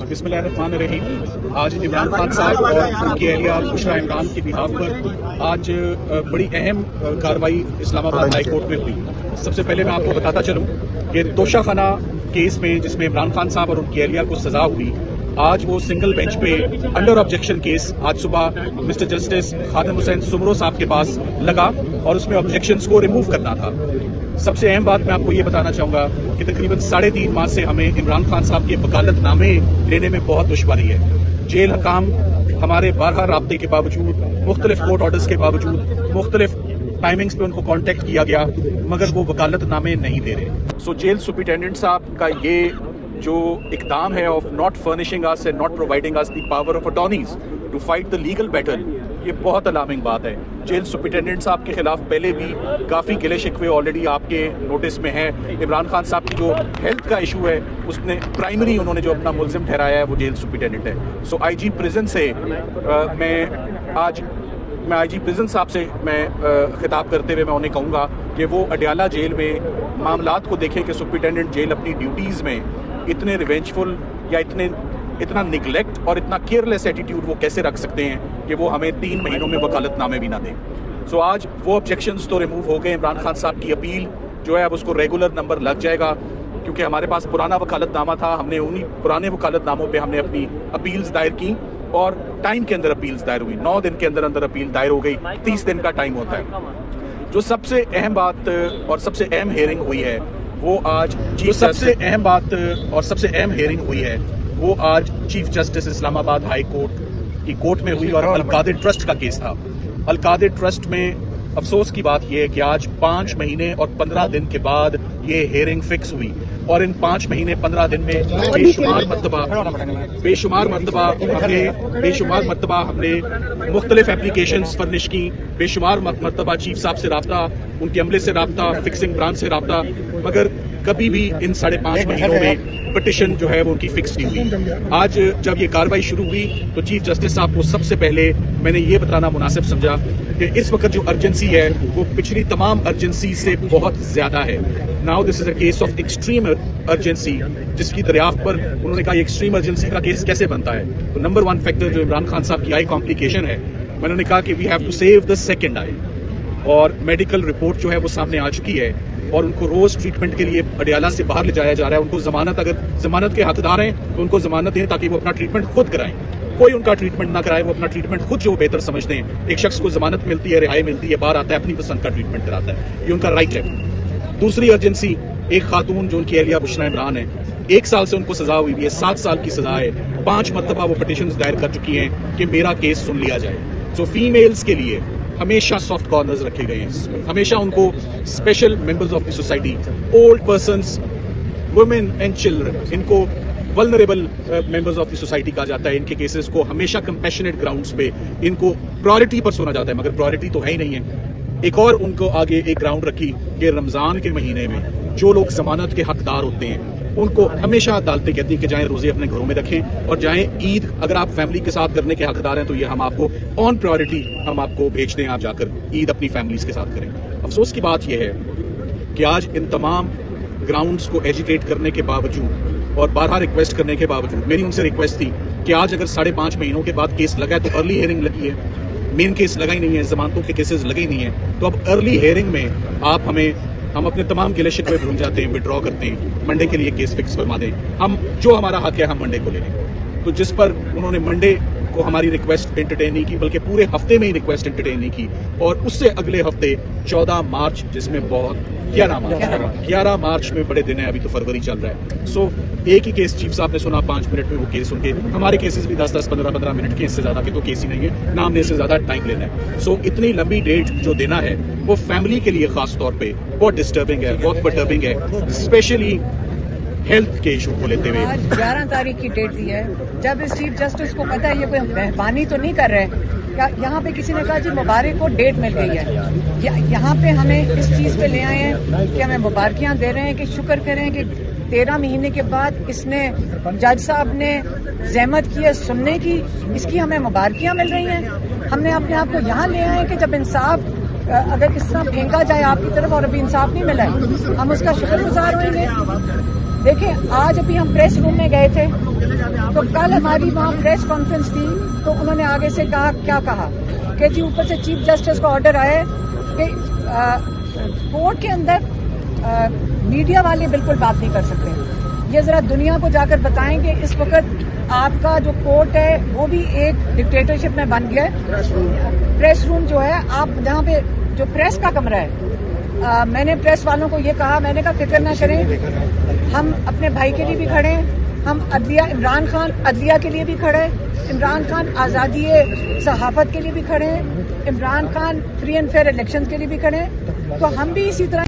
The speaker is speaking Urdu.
بسم اللہ الرحمن الرحیم۔ آج عمران خان صاحب اور ان کی اہلیہ بشرا عمران کی بہاف پر آج بڑی اہم کارروائی اسلام آباد ہائی کورٹ میں ہوئی۔ سب سے پہلے میں آپ کو بتاتا چلوں کہ توشہ خانہ کیس میں جس میں عمران خان صاحب اور ان کی اہلیہ کو سزا ہوئی، آج وہ سنگل بینچ پہ انڈر آبجیکشن کیس آج صبح مسٹر جسٹس خادم حسین سمرو صاحب کے پاس لگا اور اس میں آبجیکشنز کو ریموو کرنا تھا۔ سب سے اہم بات میں آپ کو یہ بتانا چاہوں گا کہ تقریباً 3.5 ماہ سے ہمیں عمران خان صاحب کے وکالت نامے لینے میں بہت دشواری ہے۔ جیل حکام ہمارے بارہا رابطے کے باوجود، مختلف کورٹ آرڈرز کے باوجود، مختلف ٹائمنگز پہ ان کو کانٹیکٹ کیا گیا مگر وہ وکالت نامے نہیں دے رہے۔ جیل سپرنٹینڈنٹ صاحب کا یہ جو اقدام ہے آف ناٹ فرنشنگ اس اینڈ ناٹ پرووائڈنگ اس the power of attorneys to fight the legal battle, یہ بہت الارمنگ بات ہے۔ جیل سپرنٹینڈنٹ صاحب کے خلاف پہلے بھی کافی گلے شکوے آلریڈی آپ کے نوٹس میں ہیں۔ عمران خان صاحب کی جو ہیلتھ کا ایشو ہے اس نے پرائمری انہوں نے جو اپنا ملزم ٹھہرایا ہے وہ جیل سپرنٹینڈنٹ ہے۔ آئی جی پریزن سے میں آئی جی پریزن صاحب سے میں خطاب کرتے ہوئے میں انہیں کہوں گا کہ وہ اڈیالہ جیل میں معاملات کو دیکھیں کہ سپرنٹینڈنٹ جیل اپنی ڈیوٹیز میں اتنے ریونجفل یا اتنا نگلیکٹ اور اتنا کیئرلیس ایٹیٹیوڈ وہ کیسے رکھ سکتے ہیں کہ وہ ہمیں 3 مہینوں میں وکالت نامے بھی نہ دیں۔ آج وہ آبجیکشنز تو ریموو ہو گئے۔ عمران خان صاحب کی اپیل جو ہے اب اس کو ریگولر نمبر لگ جائے گا، کیونکہ ہمارے پاس پرانا وکالت نامہ تھا، ہم نے انہی پرانے وکالت ناموں پہ ہم نے اپنی اپیلز دائر کی اور ٹائم کے اندر اپیلز دائر ہوئی۔ 9 دن کے اندر اپیل دائر ہو گئی، 30 دن کا ٹائم ہوتا ہے۔ جو سب سے اہم بات اور سب سے اہم ہیئرنگ ہوئی ہے وہ آج وہ آج چیف جسٹس اسلام آباد ہائی کورٹ کی کورٹ میں ہوئی اور القادر ٹرسٹ کا کیس تھا۔ القادر ٹرسٹ میں افسوس کی بات یہ ہے کہ آج 5 مہینے اور 15 دن کے بعد یہ ہیئرنگ فکس ہوئی اور ان 5 مہینے 15 دن میں بے شمار مرتبہ ہم نے مختلف اپلیکیشنز فرنش کی، بے شمار مرتبہ چیف صاحب سے رابطہ، ان کے عملے سے رابطہ، فکسنگ برانچ سے رابطہ، مگر کبھی بھی ان 5.5 مہینوں میں پٹیشن جو ہے وہ ان کی فکس نہیں ہوئی۔ آج جب یہ کارروائی شروع ہوئی تو چیف جسٹس صاحب کو سب سے پہلے میں نے یہ بتانا مناسب سمجھا کہ اس وقت جو ارجنسی ہے وہ پچھلی تمام ارجنسی سے بہت زیادہ ہے۔ Now this is a case of extreme urgency, جس کی دریافت پر انہوں نے کہا ایکسٹریم ارجنسی کا کیس کیسے بنتا ہے۔ تو نمبر 1 فیکٹر جو عمران خان صاحب کی آئی کمپلیکیشن ہے، میں نے کہا کہ we have to save the second eye, اور میڈیکل رپورٹ جو ہے وہ سامنے آ چکی ہے اور ان کو روز ٹریٹمنٹ کے لیے اڈیالہ سے باہر لے جایا جا رہا ہے۔ ان کو اگر ضمانت کے حقدار ہیں تو ان کو ضمانت دیں تاکہ وہ اپنا ٹریٹمنٹ خود کرائیں، کوئی ان کا ٹریٹمنٹ نہ کرائے، وہ اپنا ٹریٹمنٹ خود جو بہتر سمجھتے ہیں۔ ایک شخص کو ضمانت ملتی ہے، رہائی ملتی ہے، باہر آتا ہے، اپنی پسند کا ٹریٹمنٹ کراتا ہے، یہ ان کا رائٹ ہے۔ دوسری ارجنسی ایک خاتون جو ان کی اہلیہ بشرا عمران ہے، 1 سال سے ان کو سزا ہوئی ہے، 7 سال کی سزا ہے، 5 مرتبہ وہ پٹیشنز دائر کر چکی ہیں کہ میرا کیس سن لیا جائے۔ فیمیلز کے لیے ہمیشہ سافٹ کارنرز رکھے گئے ہیں، ہمیشہ ان کو special members of the society, old persons, women and children, ان کو vulnerable members of the society کہا جاتا ہے۔ ان کے کیسز کو ہمیشہ کمپیشنیٹ گراؤنڈز پہ ان کو پرائرٹی پر سنا جاتا ہے، مگر پرائرٹی تو ہے ہی نہیں ہے۔ ایک اور ان کو آگے ایک گراؤنڈ رکھی کہ رمضان کے مہینے میں جو لوگ ضمانت کے حقدار ہوتے ہیں ان کو ہمیشہ عدالتیں کہتی ہیں کہ جائیں روزے اپنے گھروں میں رکھیں اور جائیں عید اگر آپ فیملی کے ساتھ کرنے کے حقدار ہیں تو یہ ہم آپ کو آن پرائرٹی ہم آپ کو بھیج دیں، آپ جا کر عید اپنی فیملیز کے ساتھ کریں۔ افسوس کی بات یہ ہے کہ آج ان تمام گراؤنڈز کو ایجوکیٹ کرنے کے باوجود اور بارہا ریکویسٹ کرنے کے باوجود میری ان سے ریکویسٹ تھی کہ آج اگر 5.5 مہینوں کے بعد کیس لگا ہے تو ارلی ہیئرنگ لگی ہے، مین کیس لگا ہی نہیں ہے، ضمانتوں کے کیسز لگے ہی نہیں ہیں، تو اب ارلی ہیئرنگ میں آپ ہم اپنے تمام گلے شکوے بھول جاتے ہیں، وڈرا کرتے ہیں، منڈے کے لیے کیس فکس فرما دیں، ہم جو ہمارا حق ہے ہم منڈے کو لے لیں۔ تو جس پر انہوں نے منڈے کو ہماری ریکویسٹ انٹرٹین نہیں کی، بلکہ پورے ہفتے میں ہی ریکویسٹ انٹرٹین نہیں کی، اور اس سے اگلے ہفتے 14 مارچ جس میں 11 مارچ میں بڑے دن ہیں، ابھی تو فروری چل رہا ہے۔ ایک ہی کیس چیف صاحب نے سنا 5 منٹ میں، وہ کیس سن کے ہمارے کیسز بھی 10-10 15-15 منٹ کے، اس سے زیادہ کے تو کیس ہی نہیں ہے، نہ ہم نے اس سے زیادہ ٹائم لینا ہے۔ اتنی لمبی ڈیٹ جو دینا ہے وہ فیملی کے لیے خاص طور پہ بہت ڈسٹربنگ ہے، بہت پرٹربنگ ہے، اسپیشلی ہیلتھ کے ایشو کو لیتے ہوئے۔ 11 تاریخ کی ڈیٹ دی ہے، جب اس چیف جسٹس کو پتا ہے یہ کوئی مہربانی تو نہیں کر رہے، یہاں پہ کسی نے کہا جی مبارک کو ڈیٹ مل گئی ہے، یہاں پہ ہمیں اس چیز پہ لے آئے ہیں کہ ہمیں مبارکیاں دے رہے ہیں کہ شکر کریں کہ 13 مہینے کے بعد اس نے جج صاحب نے زحمت کی ہے سننے کی، اس کی ہمیں مبارکیاں مل رہی ہیں۔ ہم نے اپنے آپ کو یہاں لے آئے کہ جب انصاف اگر اس طرح پھینکا جائے آپ کی طرف اور ابھی انصاف نہیں ملا ہے، ہم اس کا شکر گزار ہوئیں گے۔ دیکھیں آج ابھی ہم پریس روم میں گئے تھے تو کل ہماری وہاں پریس کانفرنس تھی تو انہوں نے آگے سے کیا کہا کہ جی اوپر سے چیف جسٹس کا آرڈر آیا ہے کہ کورٹ کے اندر میڈیا والے بالکل بات نہیں کر سکتے. یہ ذرا دنیا کو جا کر بتائیں کہ اس وقت آپ کا جو کورٹ ہے وہ بھی ایک ڈکٹیٹرشپ میں بن گیا ہے. پریس روم جو ہے آپ جہاں پہ جو پریس کا کمرہ ہے میں نے پریس والوں کو یہ کہا, میں نے کہا فکر نہ کریں, ہم اپنے بھائی کے لیے بھی کھڑے ہیں, ہم عدلیہ عمران خان عدلیہ کے لیے بھی کھڑے ہیں, عمران خان آزادی صحافت کے لیے بھی کھڑے ہیں, Imran Khan free and fair election کے لیے بھی کھڑے ہیں, تو ہم بھی اسی طرح